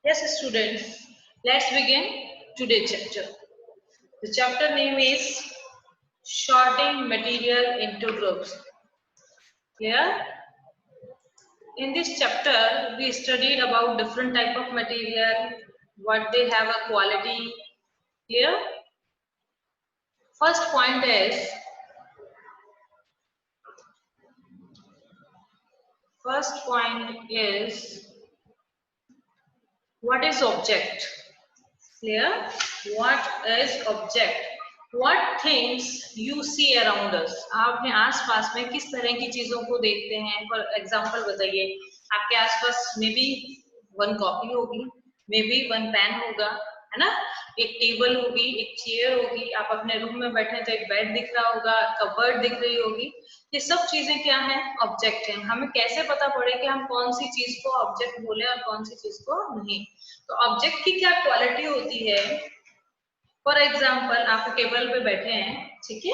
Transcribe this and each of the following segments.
Yes, students, let's begin today's chapter. The chapter name is Sorting Material into Groups. Clear? In this chapter, we studied about different type of material, what they have a quality. Clear? First point is what is object? Clear? What is object? What things you see around us? आप अपने आसपास में किस तरह की चीजों को देखते हैं? फॉर एग्जाम्पल बताइए, आपके आसपास मे बी वन कॉपी होगी, मे बी वन पेन होगा, है ना, एक टेबल होगी, एक चेयर होगी, आप अपने रूम में बैठे तो एक बेड दिख रहा होगा, कबर्ड दिख रही होगी। ये सब चीजें क्या है? ऑब्जेक्ट है। हमें कैसे पता पड़े कि हम कौन सी चीज को ऑब्जेक्ट बोले और कौन सी चीज को नहीं? तो ऑब्जेक्ट की क्या क्वालिटी होती है? फॉर एग्जाम्पल, आप टेबल पे बैठे हैं, ठीक है,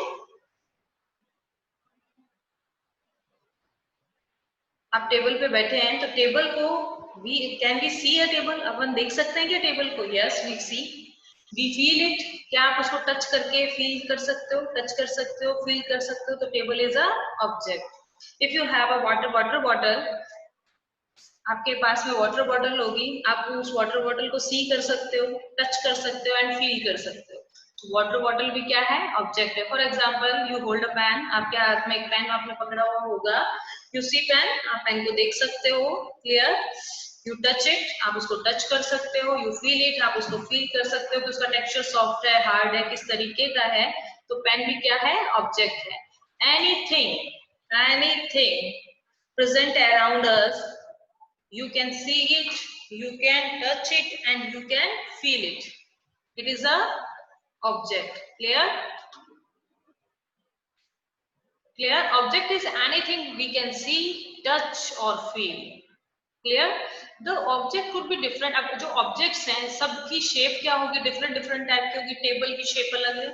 आप टेबल पे बैठे हैं, तो टेबल को can we see a table? अपन देख सकते हैं क्या टेबल को? Yes, we see. We feel it? क्या आप उसको टच करके फील कर सकते हो, टच कर सकते हो, फील कर सकते हो? तो table is a object. If you have a water bottle, आपके पास में वाटर बॉटल होगी, आप उस वाटर बॉटल को सी कर सकते हो, टच कर सकते हो एंड फील कर सकते हो। वाटर बॉटल भी क्या है? ऑब्जेक्ट है। For example, you hold a pen, आपके हाथ में एक पेन आपने पकड़ा हुआ होगा, यू सी पेन, आप पेन को देख सकते हो। क्लियर? यू टच इट, आप उसको टच कर सकते हो। यू फील इट, आप उसको फील कर सकते हो कि उसका टेक्सचर सॉफ्ट है, हार्ड है, किस तरीके का है। तो पेन भी क्या है? ऑब्जेक्ट है। Anything present around us, you can see it, you can touch it and you can feel it. It is a object. Clear? Clear? Object is anything we can see, touch or feel. Clear? The object could be different. अब जो objects हैं सबकी shape क्या होगी? Different different type की होगी। Table की shape अलग है,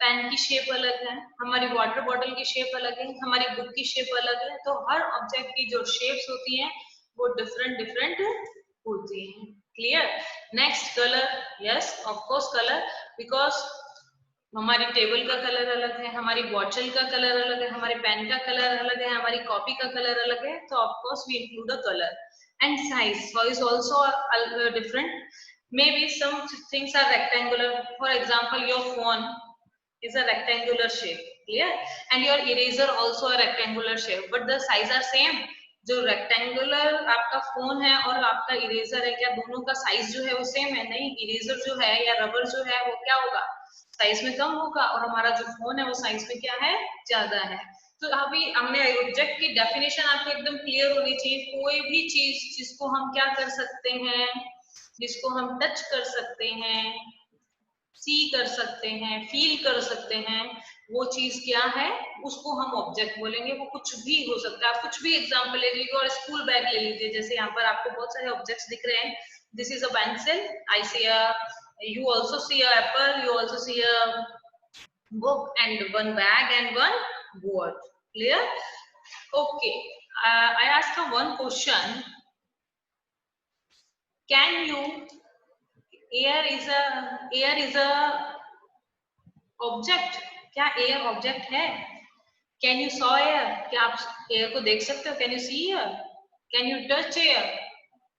पेन की शेप अलग है, हमारी वाटर बॉटल की शेप अलग है, हमारी बुक की शेप अलग है। तो हर ऑब्जेक्ट की जो शेप्स होती हैं वो डिफरेंट डिफरेंट होती हैं। Clear? Next, colour. Yes, of course colour, because हमारी टेबल का कलर अलग है, हमारी बॉटल का कलर अलग है, हमारे पेन का कलर अलग है, हमारी कॉपी का कलर अलग है। तो of course we include a colour. And size also different. Maybe some things are rectangular. For example, your phone is a rectangular shape. Clear? And your eraser also a rectangular shape, but the size are same. जो rectangular आपका phone है और आपका eraser है, क्या दोनों का size जो है वो सेम है? नहीं, इरेजर जो है या रबर जो है वो क्या होगा? साइज में कम होगा, और हमारा जो फोन है वो साइज में क्या है? ज्यादा है। तो अभी हमने ऑब्जेक्ट की डेफिनेशन आपको एकदम क्लियर होनी चाहिए। कोई भी चीज जिसको हम क्या कर सकते हैं, जिसको हम टच कर सकते हैं, सी कर सकते हैं, फील कर सकते हैं, वो चीज क्या है? उसको हम ऑब्जेक्ट बोलेंगे। वो कुछ भी हो सकता है। आप कुछ भी एग्जांपल ले लीजिए और स्कूल बैग ले लीजिए। जैसे यहाँ पर आपको बहुत सारे ऑब्जेक्ट्स दिख रहे हैं। This is a pencil, I see a, you also see a apple, you also see a book and one bag and one board. Clear? Okay, I ask you one question. Can you, air is a object? क्या air object है? Can you saw air? क्या आप air को देख सकते हो? Can you see air? Can you touch air?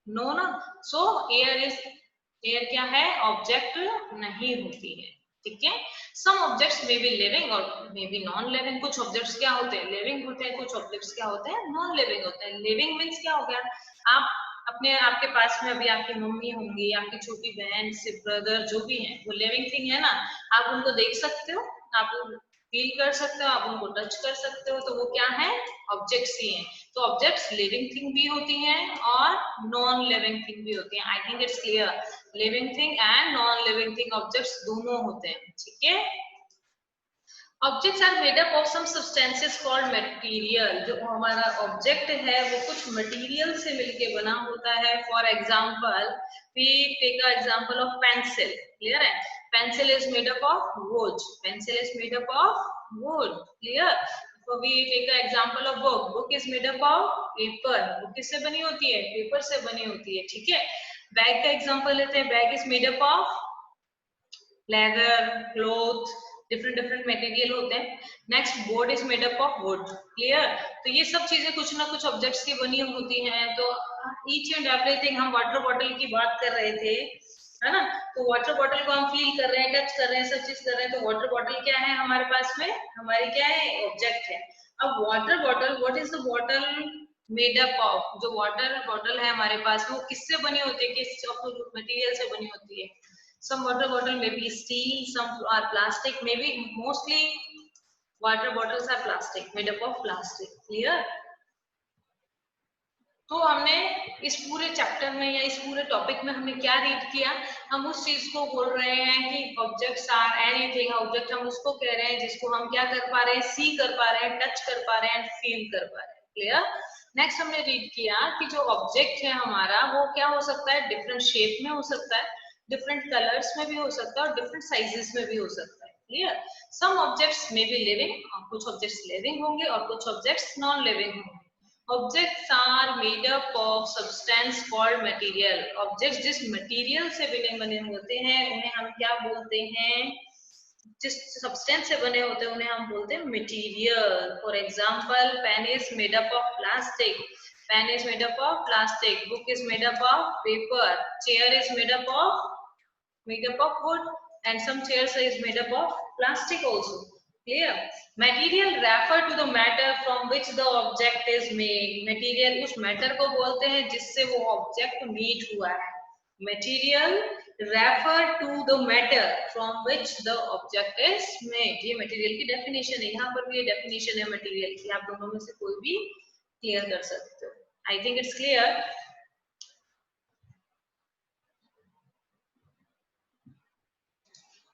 No ना। So air क्या है? ऑब्जेक्ट नहीं होती है। ठीक है? Some objects may be living और मे बी नॉन लिविंग। कुछ ऑब्जेक्ट्स क्या होते हैं? लिविंग होते हैं। कुछ ऑब्जेक्ट्स क्या होते हैं? नॉन लिविंग होते हैं। लिविंग मीन्स क्या हो गया? आप अपने, आपके पास में अभी आपकी मम्मी होंगी, आपकी छोटी बहन से ब्रदर जो भी है, वो लिविंग थिंग है ना। आप उनको देख सकते हो, आप फील कर सकते हो, आप उनको टच कर सकते हो। तो वो क्या है? ऑब्जेक्ट्स ही हैं। तो ऑब्जेक्ट्स लिविंग थिंग भी होती हैं और नॉन लिविंग थिंग भी होती हैं। I think it's clear. Living thing and non living thing objects दोनों होते हैं। ठीक है? Objects are made up of some substances called material. जो हमारा ऑब्जेक्ट है वो कुछ मटेरियल से मिलके बना होता है। For example, we take a example of pencil. Clear है? Pencil is made up of wood. Pencil is made up of wood. Clear? So we take an example of book. Book is made up of paper. Book किससे बनी होती है? Paper से बनी होती है। ठीक है? बैग का एग्जांपल लेते हैं. Bag is made up of leather, cloth, different different material होते हैं. Next, board is made up of wood. Clear. तो ये सब चीजें कुछ ना कुछ ऑब्जेक्ट्स की बनी होती हैं. तो ईच एंड एवरीथिंग, हम वाटर बॉटल की बात कर रहे थे, है ना. तो वाटर बॉटल को हम फील कर रहे हैं, टच कर रहे हैं, सब चीज कर रहे हैं. तो वाटर बॉटल क्या है हमारे पास में, हमारी क्या है, ऑब्जेक्ट है. अब water bottle, what is the bottle made up of. जो वाटर बॉटल है हमारे पास, वो किससे बनी होती है, किस मटेरियल से बनी होती है. Some water bottle may be steel, some are plastic, maybe mostly water bottles are plastic, made up of plastic. Clear? तो हमने इस पूरे चैप्टर में या इस पूरे टॉपिक में हमने क्या रीड किया, हम उस चीज को बोल रहे हैं कि ऑब्जेक्ट्स आर एनीथिंग. ऑब्जेक्ट हम उसको कह रहे हैं जिसको हम क्या कर पा रहे हैं, सी कर पा रहे हैं, टच कर पा रहे हैं, फील कर पा रहे हैं. क्लियर. नेक्स्ट हमने रीड किया कि जो ऑब्जेक्ट है हमारा वो क्या हो सकता है, डिफरेंट शेप में हो सकता है, डिफरेंट कलर्स में भी हो सकता है और डिफरेंट साइजेस में भी हो सकता है. Clear. Some objects may be living, कुछ ऑब्जेक्ट्स लिविंग होंगे और कुछ ऑब्जेक्ट्स नॉन लिविंग होंगे. Objects are made up of substance called material. Objects जिस material से बने होते हैं उन्हें हम क्या बोलते हैं, जिस substance से बने होते हैं उन्हें हम बोलते हैं material. For example, pen is made up of plastic. Pen is made up of plastic. Book is made up of paper. Chair is made up of wood, and some chairs is made up of plastic also. Clear. Material refer to the matter from which the object is made. Material उस matter को बोलते हैं जिससे वो object made हुआ है. Material refer to the matter from which the object is made. ये material की definition है. यहाँ पर भी ये definition है material की. आप दोनों में से कोई भी clear कर सकते हो. I think it's clear.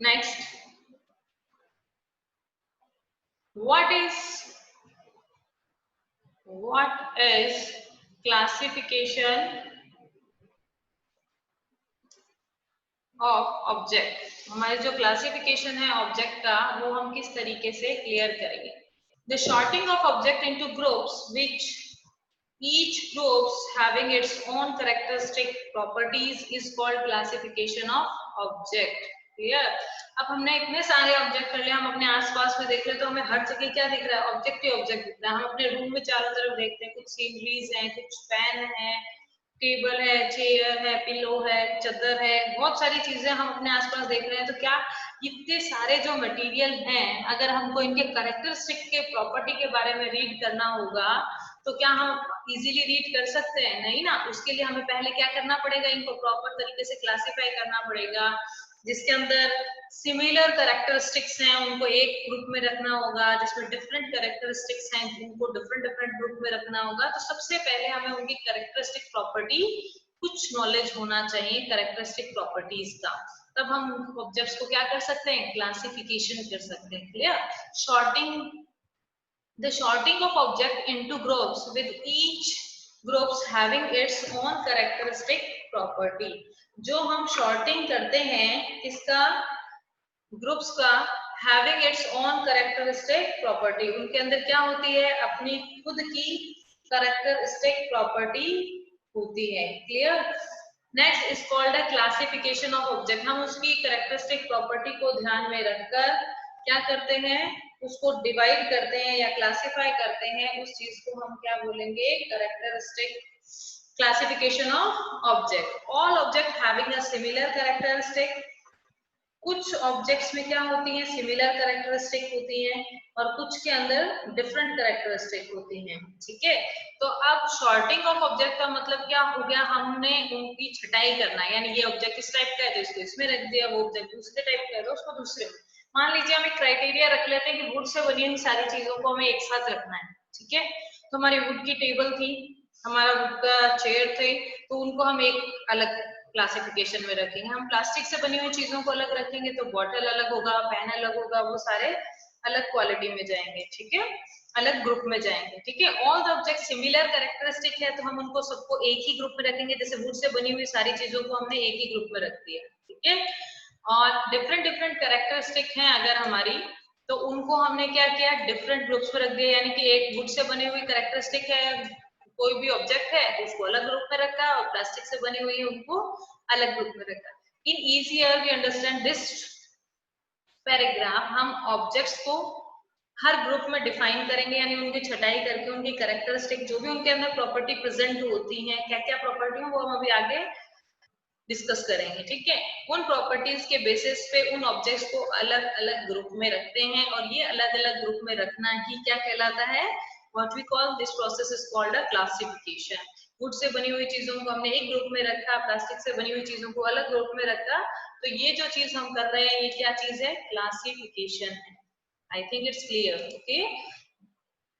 Next, what is classification of object. हमारे जो क्लासिफिकेशन है ऑब्जेक्ट का वो हम किस तरीके से क्लियर करेंगे. The sorting of object into groups which each groups having its own characteristic properties is called classification of object. Clear? अब हमने इतने सारे ऑब्जेक्ट कर लिए, हम अपने आसपास में देख रहे तो हमें हर जगह क्या दिख रहा है, ऑब्जेक्ट ही ऑब्जेक्ट दिख रहा है. हम अपने रूम में चारों तरफ देखते हैं, कुछ सीनरीज हैं, कुछ पेन है, टेबल है, चेयर है, पिलो है, चादर है, बहुत सारी चीजें हम अपने आसपास देख रहे हैं. तो क्या इतने सारे जो मटेरियल हैं, अगर हमको इनके कैरेक्टरिस्टिक के प्रॉपर्टी के बारे में रीड करना होगा तो क्या हम इजीली रीड कर सकते हैं? नहीं ना. उसके लिए हमें पहले क्या करना पड़ेगा, इनको प्रॉपर तरीके से क्लासिफाई करना पड़ेगा. जिसके अंदर सिमिलर कैरेक्टरिस्टिक्स हैं उनको एक ग्रुप में रखना होगा, जिसमें डिफरेंट कैरेक्टरिस्टिक्स हैं उनको डिफरेंट डिफरेंट ग्रुप में रखना होगा. तो सबसे पहले हमें उनकी कैरेक्टरिस्टिक प्रॉपर्टी कुछ नॉलेज होना चाहिए कैरेक्टरिस्टिक प्रॉपर्टीज का. तब हम ऑब्जेक्ट्स को क्या कर सकते हैं, क्लासिफिकेशन कर सकते हैं. Clear. Sorting, the sorting of object into groups with each groups having its own characteristic property. जो हम sorting करते हैं इसका ग्रुप्स का having its own characteristic property, उनके अंदर क्या होती है, अपनी खुद की characteristic property होती है. Clear. Next is called a classification of object. हम उसकी कैरेक्टरिस्टिक प्रॉपर्टी को ध्यान में रखकर क्या करते हैं, उसको डिवाइड करते हैं या क्लासिफाई करते हैं. उस चीज को हम क्या बोलेंगे, characteristic classification of object. All object having a similar characteristic. कुछ ऑब्जेक्ट्स में क्या होती हैं, सिमिलर कैरेक्टरिस्टिक होती हैं और कुछ के अंदर डिफरेंट कैरेक्टरिस्टिक होती हैं. ठीक है. तो अब सॉर्टिंग ऑफ ऑब्जेक्ट का मतलब क्या हो गया, हमने उनकी छटाई करना है. यानी ये ऑब्जेक्ट इस टाइप का है तो इसको इसमें रख दिया, वो ऑब्जेक्ट दूसरे टाइप का है तो उसको दूसरे में. मान लीजिए हम एक क्राइटेरिया रख लेते हैं कि वुड से बनी हुई सारी चीजों को हमें एक साथ रखना है. ठीक है. तो हमारी वुड की टेबल थी, हमारा वुड का चेयर थे, तो उनको हम एक अलग क्लासिफिकेशन में रखेंगे. हम प्लास्टिक से बनी हुई चीजों को अलग रखेंगे तो बॉटल अलग होगा, पेन अलग होगा, वो सारे अलग क्वालिटी में जाएंगे. ठीक है. अलग ग्रुप में जाएंगे. ठीक है. All the object similar characteristic है तो हम उनको सबको एक ही ग्रुप में रखेंगे. जैसे वुड से बनी हुई सारी चीजों को हमने एक ही ग्रुप में रख दिया. ठीक है. और डिफरेंट डिफरेंट कैरेक्टरिस्टिक हैं अगर हमारी, तो उनको हमने क्या किया, डिफरेंट ग्रुप्स में रख दिया. यानी कि एक वुड से बनी हुई कैरेक्टरिस्टिक है, कोई भी ऑब्जेक्ट है तो उसको अलग ग्रुप में रखा और प्लास्टिक से बनी हुई है उनको अलग ग्रुप में रखा। In easier we understand this paragraph, हम ऑब्जेक्ट्स को हर ग्रुप में डिफाइन करेंगे, यानी उनकी छटाई करके उनकी कैरेक्टरिस्टिक जो भी उनके अंदर प्रॉपर्टी प्रेजेंट होती हैं, क्या क्या प्रॉपर्टी है वो हम अभी आगे डिस्कस करेंगे। ठीक है, उन प्रॉपर्टीज के बेसिस पे उन ऑब्जेक्ट्स को अलग अलग ग्रुप में रखते हैं और ये अलग अलग ग्रुप में रखना ही क्या कहलाता है, what we call this process is called a classification. Wood से बनी हुई चीजों को हमने एक ग्रुप में रखा, प्लास्टिक से बनी हुई चीजों को अलग ग्रुप में रखा, तो ये जो चीज हम कर रहे हैं ये क्या चीज है, क्लासिफिकेशन है। I think it's clear. Okay,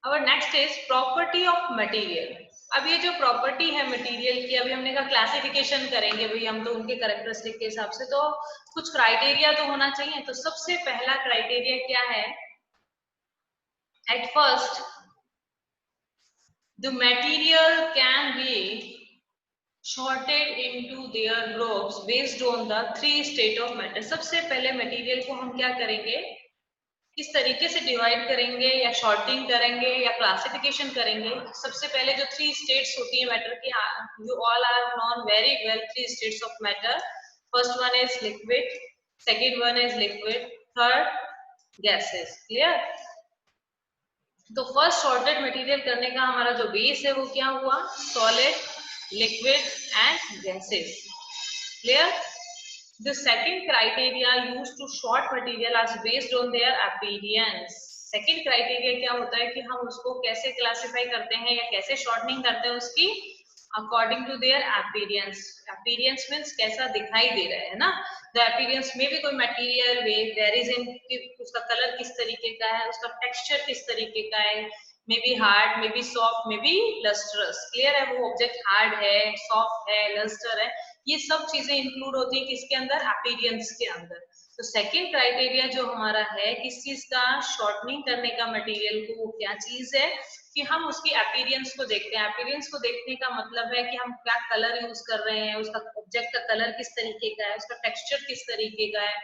और next is property of material. अब ये जो प्रॉपर्टी है मटेरियल की, अभी हमने कहा क्लासिफिकेशन करेंगे भाई हम तो उनके कैरेक्टरिस्टिक के हिसाब से, तो कुछ क्राइटेरिया तो होना चाहिए। तो सबसे पहला क्राइटेरिया क्या है, at first the material can be sorted into their groups based on the three state of matter। सबसे पहले मटेरियल को हम क्या करेंगे, किस तरीके से डिवाइड करेंगे या शॉर्टिंग करेंगे या क्लासिफिकेशन करेंगे। सबसे पहले जो थ्री स्टेट्स होती है मैटर की, you all are known very well, three states of matter. First one is liquid, second one is liquid, third gases. Clear? तो फर्स्ट सॉर्टेड मटेरियल करने का हमारा जो बेस है वो क्या हुआ, solid, liquid and gases. Clear? The second criteria used to sort material is based on their appearance। Second criteria क्या होता है कि हम उसको कैसे क्लासिफाई करते हैं या कैसे शॉर्टनिंग करते हैं उसकी, according to their appearance. Appearance means कैसा दिखाई दे रहा है ना, द अपीयरेंस में भी कोई मटेरियल वे वेरीज इन, उसका कलर किस तरीके का है, उसका टेक्सचर किस तरीके का है, may be hard, may be soft, may be lustrous. Clear है? वो ऑब्जेक्ट हार्ड है, सॉफ्ट है, लस्टर है, ये सब चीजें इंक्लूड होती है किसके अंदर, अपीयरेंस के अंदर। तो सेकंड क्राइटेरिया जो हमारा है किस चीज का, शॉर्टनिंग करने का मटेरियल को, वो क्या चीज है कि हम उसकी अपीयरेंस को देखते हैं। अपीयरेंस को देखने का मतलब है कि हम क्या कलर यूज कर रहे हैं, उसका ऑब्जेक्ट का कलर किस तरीके का है, उसका टेक्सचर किस तरीके का है,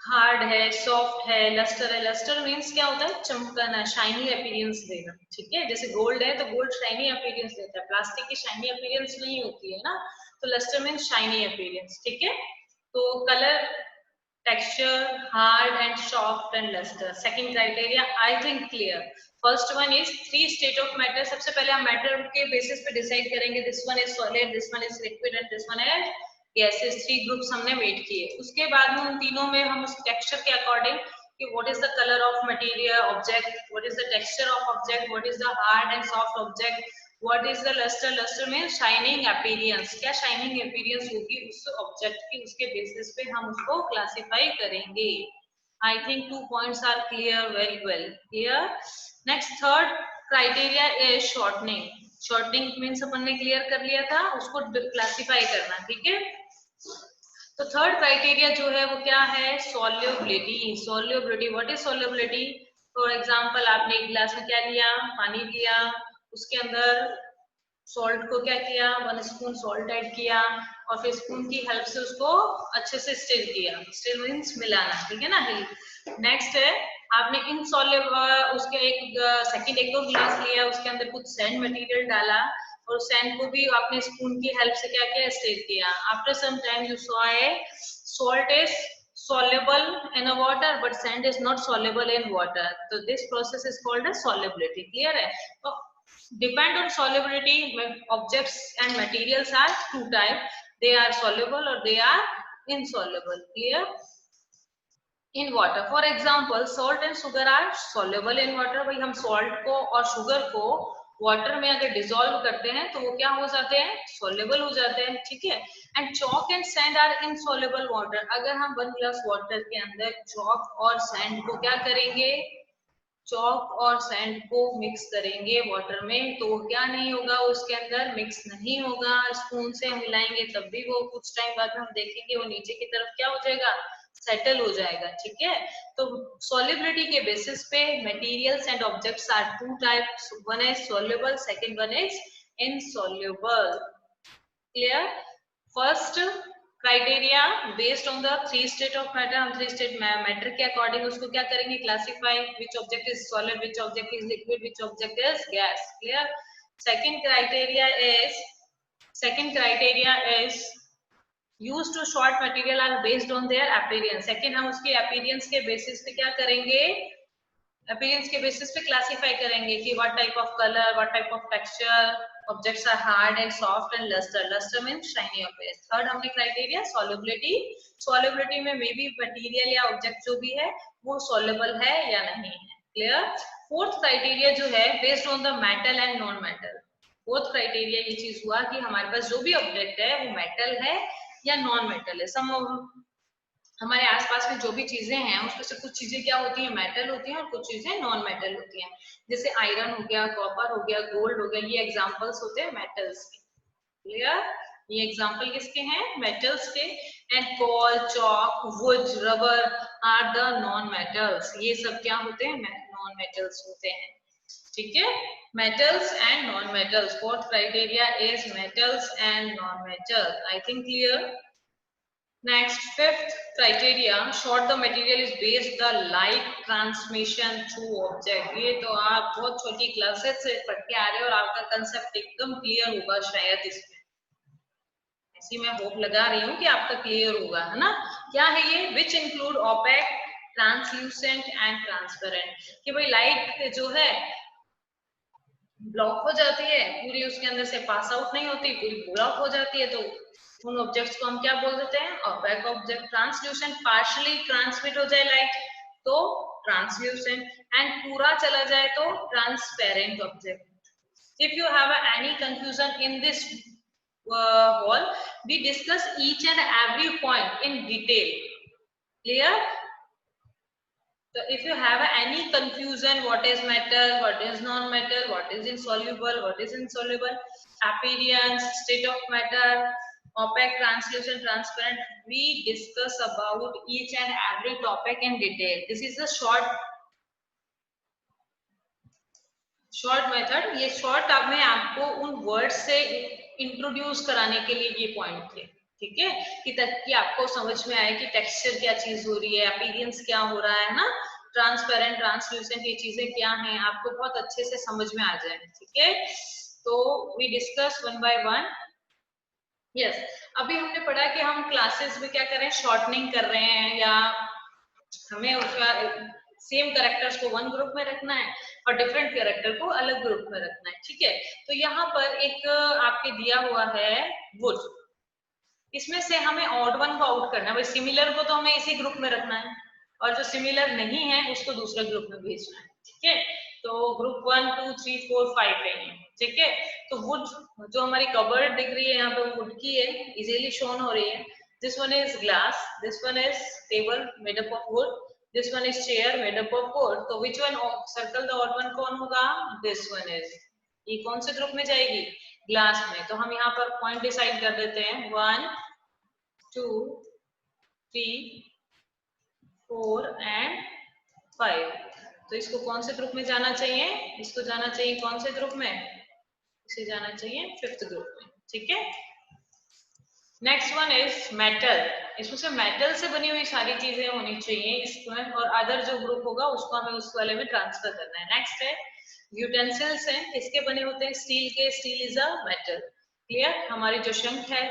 हार्ड है, सॉफ्ट है, लस्टर है। लस्टर मींस क्या होता है, चमकना, शाइनी अपीयरेंस देना। ठीक है, जैसे गोल्ड है तो गोल्ड शाइनी अपीयरेंस देता है, प्लास्टिक की शाइनी अपीयरेंस नहीं होती है ना, तो लस्टर मींस शाइनी अपीयरेंस। ठीक है, तो colour, texture, hard and soft and lustre, second criteria. I think clear. First one is three state of matter. सबसे पहले हम मैटर के बेसिस पे डिसाइड करेंगे, this one is solid, this one is liquid and this one is gases. Three groups हमने made किए। उसके बाद में उन तीनों में हम उस टेक्सचर के अकॉर्डिंग कि what is the colour of material object, what is the texture of object, what is the hard and soft object, what is the lustre, lustre means shining appearance, क्या शाइनिंग अपीयरेंस होगी उस object की, उसके basis पे हम उसको classify करेंगे। I think 2 points are clear, very well clear. Next third criteria is shortening. Shortening means अपन ने क्लियर कर लिया था, उसको क्लासिफाई करना। ठीक है, तो थर्ड क्राइटेरिया जो है वो क्या है, solubility. Solubility, what is solubility? For example आपने एक गिलास में क्या लिया, पानी लिया, उसके अंदर सॉल्ट को क्या किया, 1 स्पून सॉल्ट ऐड किया और फिर स्पून की हेल्प से उसको अच्छे से स्टिर किया। स्टिर मींस मिलाना। ठीक है ना। नेक्स्ट है आपने इनसॉल्युबल, उसके एक सेकंड एक दो गिलास लिया, उसके अंदर कुछ सैंड मटेरियल डाला और सैंड को भी आपने स्पून की हेल्प से क्या किया, स्टिर किया। After some time you saw a salt is soluble in a water but sand is not soluble in water, so this process is called as solubility. Clear hai? So depend on solubility, objects and materials are two types, they are soluble or they are insoluble. Clear? In water, for example salt and sugar are soluble in water। भाई हम salt को और sugar को water में अगर dissolve करते हैं तो वो क्या हो जाते हैं, सोल्युबल हो जाते हैं। ठीक है, and chalk and sand are insoluble water. अगर हम 1 ग्लास वाटर के अंदर चॉक और सैंड को क्या करेंगे, चॉक और सैंड को मिक्स करेंगे वाटर में, तो क्या नहीं होगा, उसके अंदर मिक्स नहीं होगा। स्पून से मिलाएंगे तब भी वो कुछ टाइम बाद हम देखेंगे वो नीचे की तरफ क्या हो जाएगा, सेटल हो जाएगा। ठीक है, तो सॉल्युबिलिटी के बेसिस पे materials and objects are two types, one is soluble, second one is insoluble. Clear? First criteria based on the three state of matter, हम थ्री स्टेट मैटर के अकॉर्डिंग उसको क्या करेंगे, classify, which object is solid, which object is liquid, which object is gas. Clear? second criteria is used to short material are based on their appearance. Second, हम उसके appearance के basis पे क्या करेंगे, appearance के basis पे classify करेंगे कि what type of color, what type of texture, objects are hard and soft and luster. Luster means shiny or paste. Third हमने criteria solubility. Solubility में maybe material या object जो भी है वो soluble है या नहीं है. Clear? Fourth criteria जो है based on the metal and non-metal. Fourth criteria ये चीज हुआ कि हमारे पास जो भी object है वो metal है या नॉन मेटल है. सम हमारे आसपास में जो भी चीजें हैं उसमें से कुछ चीजें क्या होती हैं, मेटल होती हैं और कुछ चीजें नॉन मेटल होती हैं. जैसे आयरन हो गया, कॉपर हो गया, गोल्ड हो गया, ये एग्जांपल्स होते हैं मेटल्स के. क्लियर? ये एग्जांपल किसके हैं, मेटल्स के. And coal, chalk, wood, rubber are the non metals. ये सब क्या होते हैं, नॉन मेटल्स होते हैं. ठीक है, metals and non-metals. Fourth criteria is metals and non-metals. I think clear. Next, fifth criteria, short the material is based the light transmission through object. ये तो आप बहुत छोटी क्लासेस से पढ़ के आ रहे हो और आपका कंसेप्ट एकदम क्लियर होगा शायद इसमें. ऐसी मैं होप लगा रही हूँ कि आपका क्लियर होगा, है ना. क्या है ये, which include opaque, translucent and transparent. कि भाई लाइट जो है ब्लॉक हो जाती है पूरी, उसके अंदर से पास आउट नहीं होती, पूरी ब्लॉक हो जाती है, तो उन ऑब्जेक्ट्स को हम क्या बोल देते हैं, opaque object. Translucent, partially transmit हो जाए लाइट तो ट्रांसल्यूसेंट, एंड पूरा चला जाए तो transparent object. If you have any confusion in this wall, we discuss each and every point in detail. Clear? So if you have any confusion, what is metal, what is non-metal, what is insoluble, what is insoluble, appearance, state of matter, opaque, translucent, transparent, we discuss about each and every topic in detail. This is a short method. ये short अब मैं आपको उन words से introduce कराने के लिए ये point थे. ठीक है, कि तक कि आपको समझ में आए कि टेक्सचर क्या चीज हो रही है, अपीयरेंस क्या हो रहा है ना, ट्रांसपेरेंट, ट्रांसल्यूसेंट, ये चीजें क्या हैं, आपको बहुत अच्छे से समझ में आ जाए. ठीक है, तो we discuss one by one. Yes, अभी हमने पढ़ा कि हम क्लासेस में क्या कर रहे हैं, शॉर्टनिंग कर रहे हैं, या हमें उसका सेम कैरेक्टर्स को वन ग्रुप में रखना है और डिफरेंट कैरेक्टर को अलग ग्रुप में रखना है. ठीक है, तो यहाँ पर एक आपके दिया हुआ है वुड. इसमें से हमें ऑड वन को आउट करना है. भाई सिमिलर को तो हमें इसी ग्रुप में रखना है और जो सिमिलर नहीं है उसको दूसरे ग्रुप में भेजना है. ठीक है, तो ग्रुप 1 2 3 4 5 है ये. ठीक है, तो वुड जो हमारी कबर्ड दिख रही है यहाँ पे वुड की है, इजीली शोन हो रही है. This one is glass, this one is table made up of wood, this one is chair made up of wood. तो which one circle the odd one कौन होगा, दिस वन इज. ये कौन से group में जाएगी, ग्लास में. तो हम यहाँ पर पॉइंट डिसाइड कर देते हैं 1 2 3 4 एंड 5. तो इसको कौन से ग्रुप में जाना चाहिए, इसको जाना चाहिए कौन से ग्रुप में, इसे जाना चाहिए फिफ्थ ग्रुप में. ठीक है, नेक्स्ट वन इज मेटल. इसमें से मेटल से बनी हुई सारी चीजें होनी चाहिए इसमें, और अदर जो ग्रुप होगा उसको हमें उस वाले में ट्रांसफर करना है. नेक्स्ट है यूटेंसिल्स हैं, इसके बने होते हैं स्टील के, steel is a metal. Clear? हमारी जो शंख है,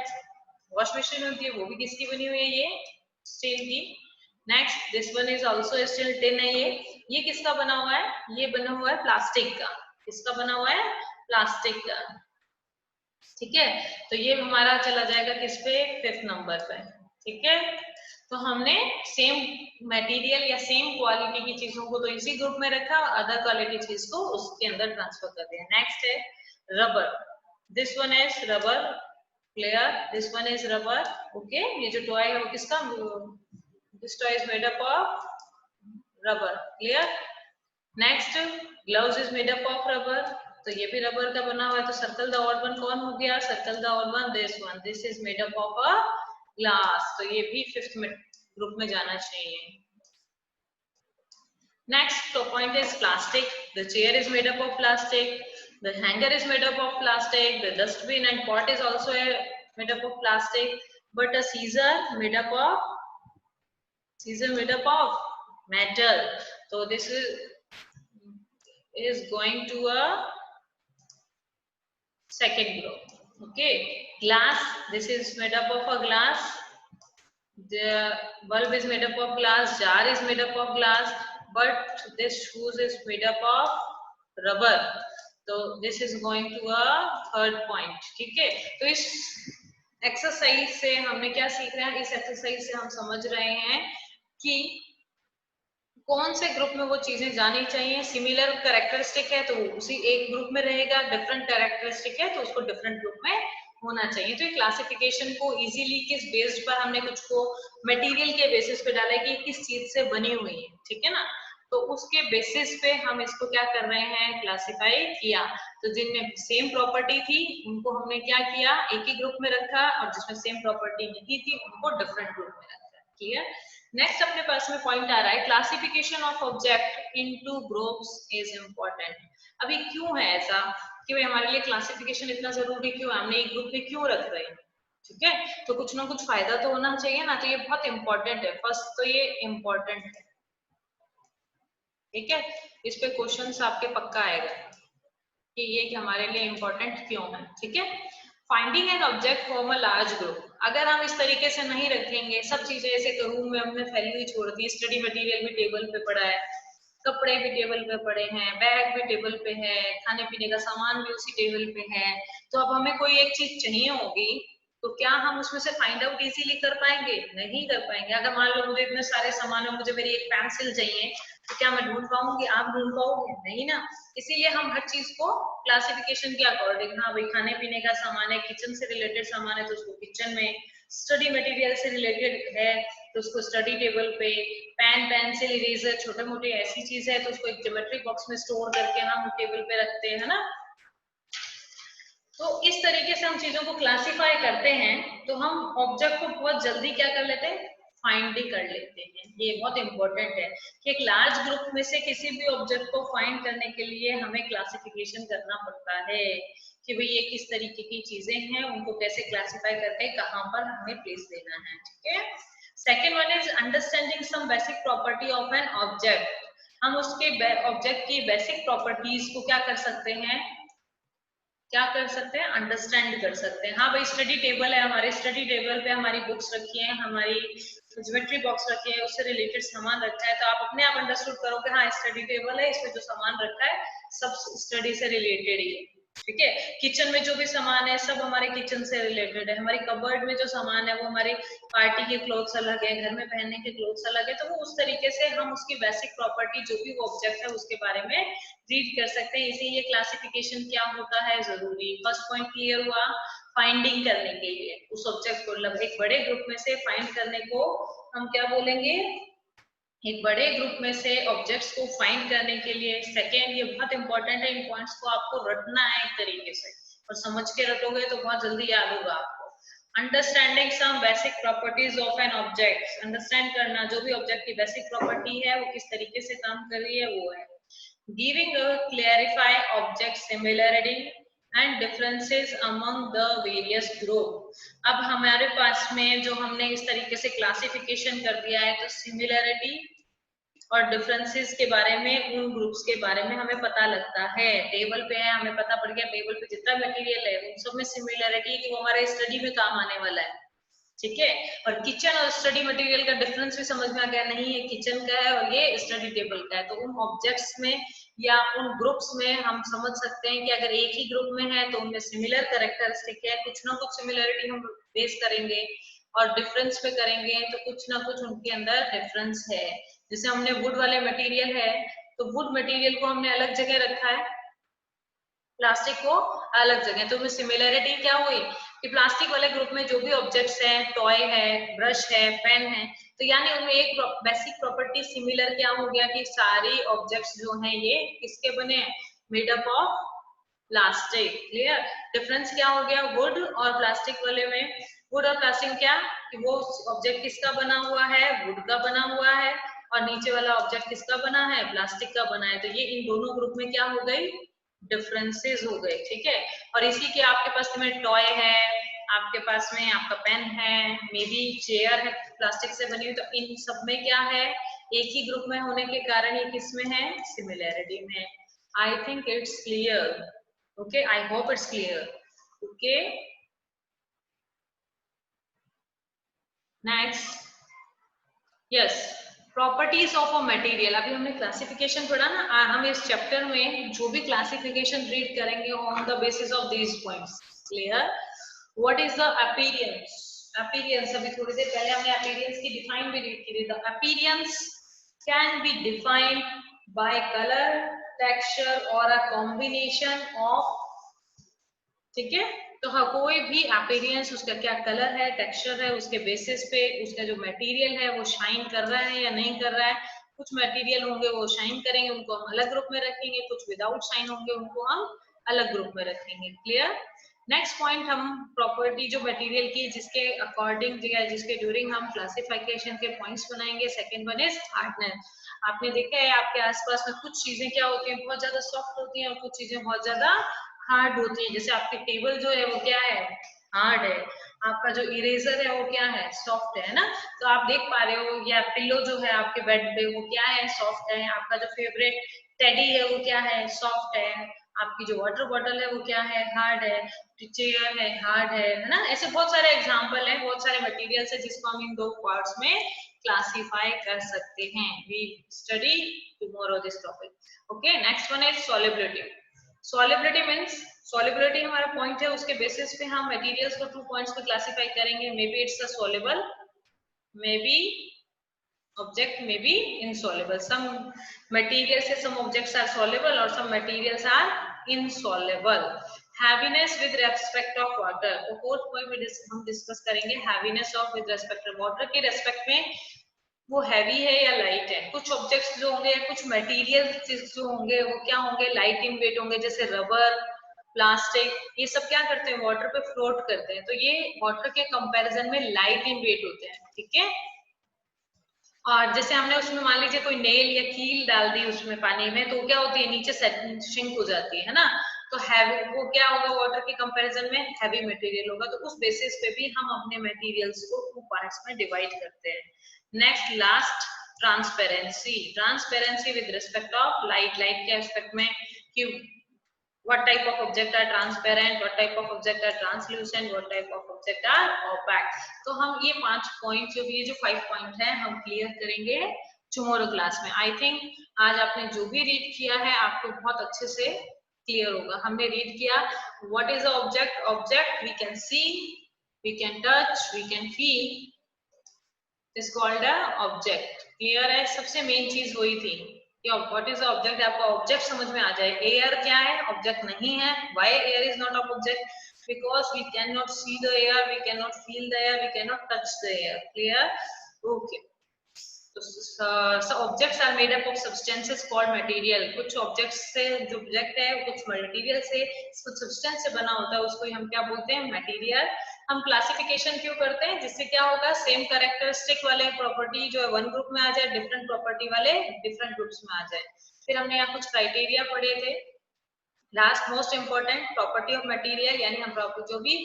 वॉश मशीन होती है, वो भी किसकी बनी हुई है, ये स्टील की. Next this one is also steel. Tin है ये किसका बना हुआ है, ये बना हुआ है प्लास्टिक का. किसका बना हुआ है, प्लास्टिक का. ठीक है, तो ये हमारा चला जाएगा किस पे, फिफ्थ नंबर पे. ठीक है, तो हमने सेम मटेरियल या सेम क्वालिटी की चीजों को तो इसी ग्रुप में रखा और अदर क्वालिटी चीज को उसके अंदर ट्रांसफर कर दिया. नेक्स्ट है rubber. This one is rubber. Clear? This one is rubber. Okay, ये जो टॉय है वो किसका, this toy is made up of rubber. Clear? Next gloves is made up of rubber. तो ये भी रबर का बना हुआ है. तो सर्कल द ऑड वन कौन हो गया, circle the odd one, this one. This is made up of a glass. तो ये भी फिफ्थ ग्रुप में जाना चाहिए. Next point is plastic. The chair is made up of plastic, the hanger is made up of plastic, the dustbin and pot is also made up of plastic, but a seizure made up of metal. So this is going to a Second group. Okay, glass. This is made up of a glass. The bulb is made up of glass. Jar is made up of glass. But this shoes is made up of rubber. So this is going to a third point. ठीक है, तो इस exercise से हमने क्या सीख रहे हैं? इस एक्सरसाइज से हम समझ रहे हैं कि कौन से ग्रुप में वो चीजें जानी चाहिए। सिमिलर कैरेक्टरिस्टिक है तो उसी एक ग्रुप में रहेगा, डिफरेंट कैरेक्टरिस्टिक है तो उसको डिफरेंट ग्रुप में होना चाहिए। तो ये क्लासिफिकेशन को इजीली किस बेस्ड पर हमने कुछ को मटेरियल के बेसिस पे डाला है कि किस चीज से बनी हुई है, ठीक है ना, तो उसके बेसिस पे हम इसको क्या कर रहे हैं, क्लासिफाई किया। तो जिनमें सेम प्रॉपर्टी थी उनको हमने क्या किया, एक ही ग्रुप में रखा, और जिसमें सेम प्रॉपर्टी नहीं थी उनको डिफरेंट ग्रुप में रखा। क्लियर? नेक्स्ट अपने पास में पॉइंट आ रहा है, classification of object into groups is important. अभी क्यों है ऐसा कि भाई हमारे लिए क्लासिफिकेशन इतना जरूरी क्यों है, हमने एक ग्रुप में क्यों रख रहे हैं? ठीक है, तो कुछ ना कुछ फायदा तो होना चाहिए ना, तो ये बहुत इंपॉर्टेंट है। फर्स्ट तो ये इम्पोर्टेंट है, ठीक है, इस पे क्वेश्चन आपके पक्का आएगा कि ये कि हमारे लिए इम्पोर्टेंट क्यों है। ठीक है, finding an object from a large group. अगर हम इस तरीके से नहीं रखेंगे, सब चीजें ऐसे रूम में हमने फैली हुई छोड़ दी, स्टडी मटेरियल भी टेबल पे पड़ा है, कपड़े भी टेबल पे पड़े हैं, बैग भी टेबल पे है, खाने पीने का सामान भी उसी टेबल पे है, तो अब हमें कोई एक चीज चाहिए होगी तो क्या हम उसमें से फाइंड आउट इजीली कर पाएंगे? नहीं कर पाएंगे। अगर मान लो मुझे इतने सारे सामान है, मुझे मेरी एक पेंसिल चाहिए, तो क्या मैं ढूंढ पाऊंगी? आप ढूंढ पाओगे? नहीं ना। इसीलिए हम हर चीज को क्लासिफिकेशन के अकॉर्डिंग, हाँ भाई खाने पीने का सामान है, किचन से रिलेटेड सामान है तो उसको किचन में, स्टडी मटेरियल से रिलेटेड है तो उसको स्टडी टेबल पे, पेन पेंसिल इरेजर छोटे मोटे ऐसी चीज है तो उसको एक ज्योमेट्री बॉक्स में स्टोर करके हम टेबल पे रखते हैं ना। तो इस तरीके से हम चीजों को क्लासिफाई करते हैं, तो हम ऑब्जेक्ट को बहुत जल्दी क्या कर लेते हैं, फाइंड भी कर लेते हैं। ये बहुत इंपॉर्टेंट है कि एक लार्ज ग्रुप में से किसी भी ऑब्जेक्ट को फाइंड करने के लिए हमें क्लासिफिकेशन करना पड़ता है कि भाई ये किस तरीके की चीजें हैं, उनको कैसे क्लासिफाई करके कहाँ पर हमें प्लेस देना है। ठीक है, second one is understanding some basic property of an object. हम उसके ऑब्जेक्ट की बेसिक प्रॉपर्टीज को क्या कर सकते हैं, क्या कर सकते हैं, अंडरस्टैंड कर सकते हैं। हाँ भाई स्टडी टेबल है, हमारे स्टडी टेबल पे हमारी बुक्स रखी है, हमारी ज्योमेट्री बॉक्स रखी है, उससे रिलेटेड सामान रखा है, तो आप अपने आप अंडरस्टूड करोगे हाँ स्टडी टेबल है, इसमें जो सामान रखा है सब स्टडी से रिलेटेड ही है। ठीक है, किचन में जो भी सामान है सब हमारे किचन से रिलेटेड है, हमारी कबर्ड में जो सामान है वो हमारे पार्टी के क्लोथ्स अलग है, घर में पहनने के क्लोथ्स अलग है, तो वो उस तरीके से हम उसकी बेसिक प्रॉपर्टी जो भी वो ऑब्जेक्ट है उसके बारे में रीड कर सकते हैं। इसीलिए क्लासिफिकेशन क्या होता है, जरूरी। फर्स्ट पॉइंट क्लियर हुआ, फाइंडिंग करने के लिए उस ऑब्जेक्ट को, मतलब एक बड़े ग्रुप में से फाइंड करने को हम क्या बोलेंगे, एक बड़े ग्रुप में से ऑब्जेक्ट्स को फाइंड करने के लिए। सेकेंड, ये बहुत इंपॉर्टेंट है, इन पॉइंट्स को आपको रटना है एक तरीके से, और समझ के रटोगे तो बहुत जल्दी याद होगा आपको। Understanding some basic properties of an object, understand करना जो भी ऑब्जेक्ट की बेसिक प्रॉपर्टी है वो किस तरीके से काम कर रही है वो है। Giving a clarify object similarity and differences among the various group. अब हमारे पास में जो हमने इस तरीके से क्लासिफिकेशन कर दिया है, तो सिमिलरिटी और डिफरेंसेस के बारे में, उन ग्रुप्स के बारे में हमें पता लगता है। टेबल पे है, हमें पता पड़ गया टेबल पे जितना मटेरियल है उन सब में सिमिलरिटी कि वो हमारे स्टडी में काम आने वाला है। ठीक है, और किचन और स्टडी मटेरियल का डिफरेंस भी समझ में आ गया, नहीं ये किचन का है और ये स्टडी टेबल का है। तो उन ऑब्जेक्ट्स में या उन ग्रुप्स में हम समझ सकते हैं कि अगर एक ही ग्रुप में है तो उनमें सिमिलर कैरेक्टरिस्टिक है, कुछ ना कुछ सिमिलरिटी हम बेस करेंगे, और डिफरेंस पे करेंगे तो कुछ ना कुछ उनके अंदर डिफरेंस है। जैसे हमने वुड वाले मटेरियल है तो वुड मटेरियल को हमने अलग जगह रखा है, प्लास्टिक को अलग जगह, तो सिमिलरिटी क्या हुई कि प्लास्टिक वाले ग्रुप में जो भी ऑब्जेक्ट्स हैं, टॉय है, ब्रश है, पेन है, तो यानी उनमें एक बेसिक प्रॉपर्टी सिमिलर क्या हो गया कि सारी ऑब्जेक्ट्स जो हैं ये किसके बने, made up of plastic. Clear? Difference क्या हो गया वुड और प्लास्टिक वाले में, वुड और प्लास्टिक क्या कि वो ऑब्जेक्ट किसका बना हुआ है, वुड का बना हुआ है, और नीचे वाला ऑब्जेक्ट किसका बना है, प्लास्टिक का बना है। तो ये इन दोनों ग्रुप में क्या हो गई, डिफरेंसेस हो गए। ठीक है, और इसी के आपके पास में टॉय है, आपके पास में आपका पेन है, मे बी चेयर है प्लास्टिक से बनी हुई, तो इन सब में क्या है, एक ही ग्रुप में होने के कारण ये किस में है, सिमिलैरिटी में। आई think it's clear. Okay, I hope it's clear. Okay, next, yes, properties of a material. अभी हमने क्लासिफिकेशन पढ़ा ना, हम इस चैप्टर में जो भी क्लासिफिकेशन रीड करेंगे on the basis of these points. Clear? What is the appearance? Appearance, अभी थोड़ी देर पहले हमने अपीयरेंस की डिफाइन भी रीड की थी। The appearance can be defined by colour, texture और अ कॉम्बिनेशन ऑफ, ठीक है। तो हाँ, कोई भी अपीयरेंस, उसका क्या कलर है, टेक्सचर है, उसके बेसिस पे उसका जो मटेरियल है वो शाइन कर रहा है या नहीं कर रहा है। कुछ मटेरियल होंगे वो शाइन करेंगे, उनको हम अलग ग्रुप में रखेंगे, कुछ विदाउट शाइन होंगे उनको हम अलग ग्रुप में रखेंगे। क्लियर? नेक्स्ट पॉइंट, हम प्रॉपर्टी जो मटेरियल की जिसके अकॉर्डिंग या जिसके ड्यूरिंग हम क्लासिफिकेशन के पॉइंट्स बनाएंगे। Second one is hardness. आपने देखा है आपके आसपास में कुछ चीजें क्या होती हैं, बहुत ज्यादा सॉफ्ट होती हैं और कुछ चीजें बहुत ज्यादा हार्ड होती है। जैसे आपकी टेबल जो है वो क्या है, हार्ड है। आपका जो इरेजर है वो क्या है, सॉफ्ट है ना। तो आप देख पा रहे हो, या पिलो जो है आपके बेड पे वो क्या है, सॉफ्ट है। आपका जो फेवरेट टेडी है वो क्या है, सॉफ्ट है। आपकी जो वाटर बॉटल है वो क्या है, हार्ड है। चेयर है, हार्ड है ना। ऐसे बहुत सारे एग्जाम्पल है, बहुत सारे मटेरियल्स है जिसको हम इन दो पार्ट्स में क्लासीफाई कर सकते हैं। We study tomorrow this topic. Okay, next one is solubility. Solubility means, solubility हमारा पॉइंट है, उसके बेसिस पे हम मटेरियल्स को 2 पॉइंट्स पे क्लासिफाई करेंगे। May be it's a soluble, may be object may be insoluble. Some materials say some objects are soluble or some materials are insoluble. Heaviness with respect of water, तो fourth point में हम discuss करेंगे heaviness of with respect of water के respect में वो heavy है या light है। कुछ ऑब्जेक्ट्स जो होंगे, कुछ मटेरियल जो होंगे वो क्या होंगे, लाइट इन वेट होंगे। जैसे रबर, प्लास्टिक, ये सब क्या करते हैं, वाटर पे फ्लोट करते हैं। तो ये वाटर के कंपैरिजन में लाइट इन वेट होते हैं। ठीक है। और जैसे हमने उसमें मान लीजिए कोई नेल या कील डाल दी उसमें पानी में, तो क्या होती है, नीचे शिंक हो जाती है ना। तो हैवी, वो क्या होगा, वाटर के कंपैरिजन में हैवी मटेरियल होगा। तो उस बेसिस पे भी हम अपने मटेरियल्स को 2 पार्ट्स में डिवाइड करते हैं। Next, last, transparency. Transparency with respect of light. Light के एस्पेक्ट में कि what type of object are transparent, what type of object are translucent, what type of object are opaque। तो हम ये 5 पॉइंट, जो ये जो 5 पॉइंट है हम क्लियर करेंगे टुमारो क्लास में। आई थिंक आज आपने जो भी रीड किया है आपको बहुत अच्छे से क्लियर होगा। हमने रीड किया what is a object. Object we can see, we can touch, we can feel, is called a object. Clear है? सबसे मेन चीज वही थी कि व्हाट इज ऑब्जेक्ट। आपको ऑब्जेक्ट समझ में आ जाए। एयर क्या है, ऑब्जेक्ट नहीं है। Why air is not of object, because we can not see the air, we can not feel the air, we can not touch the air. Clear? Okay. So objects are made up of substances called material। कुछ objects से, जो object है कुछ material से, कुछ substance से बना होता है, उसको हम क्या बोलते हैं, मटेरियल। हम क्लासिफिकेशन क्यों करते हैं, जिससे क्या होगा, सेम कैरेक्टरिस्टिक वाले प्रॉपर्टी जो है वन ग्रुप में आ जाए, डिफरेंट प्रॉपर्टी वाले डिफरेंट ग्रुप्स में आ जाए। फिर हमने यहाँ कुछ क्राइटेरिया पढ़े थे। Last most important, property of material, यानी हम जो भी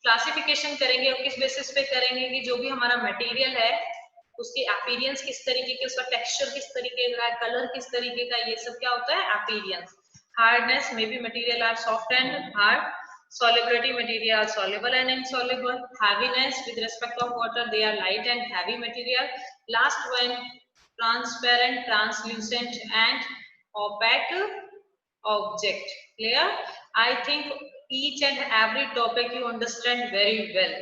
क्लासिफिकेशन करेंगे वो किस बेसिस पे करेंगे कि जो भी हमारा मटेरियल है उसकी अपीयरेंस किस तरीके की, उसका टेक्सचर किस तरीके का, कलर किस तरीके का, ये सब क्या होता है, appearance. Hardness, may be material are soft and hard. Solubility, material are soluble and insoluble. Heaviness, with respect of water, they are light and heavy material. Last one, transparent, translucent and opaque object. Clear? I think each and every topic you understand very well.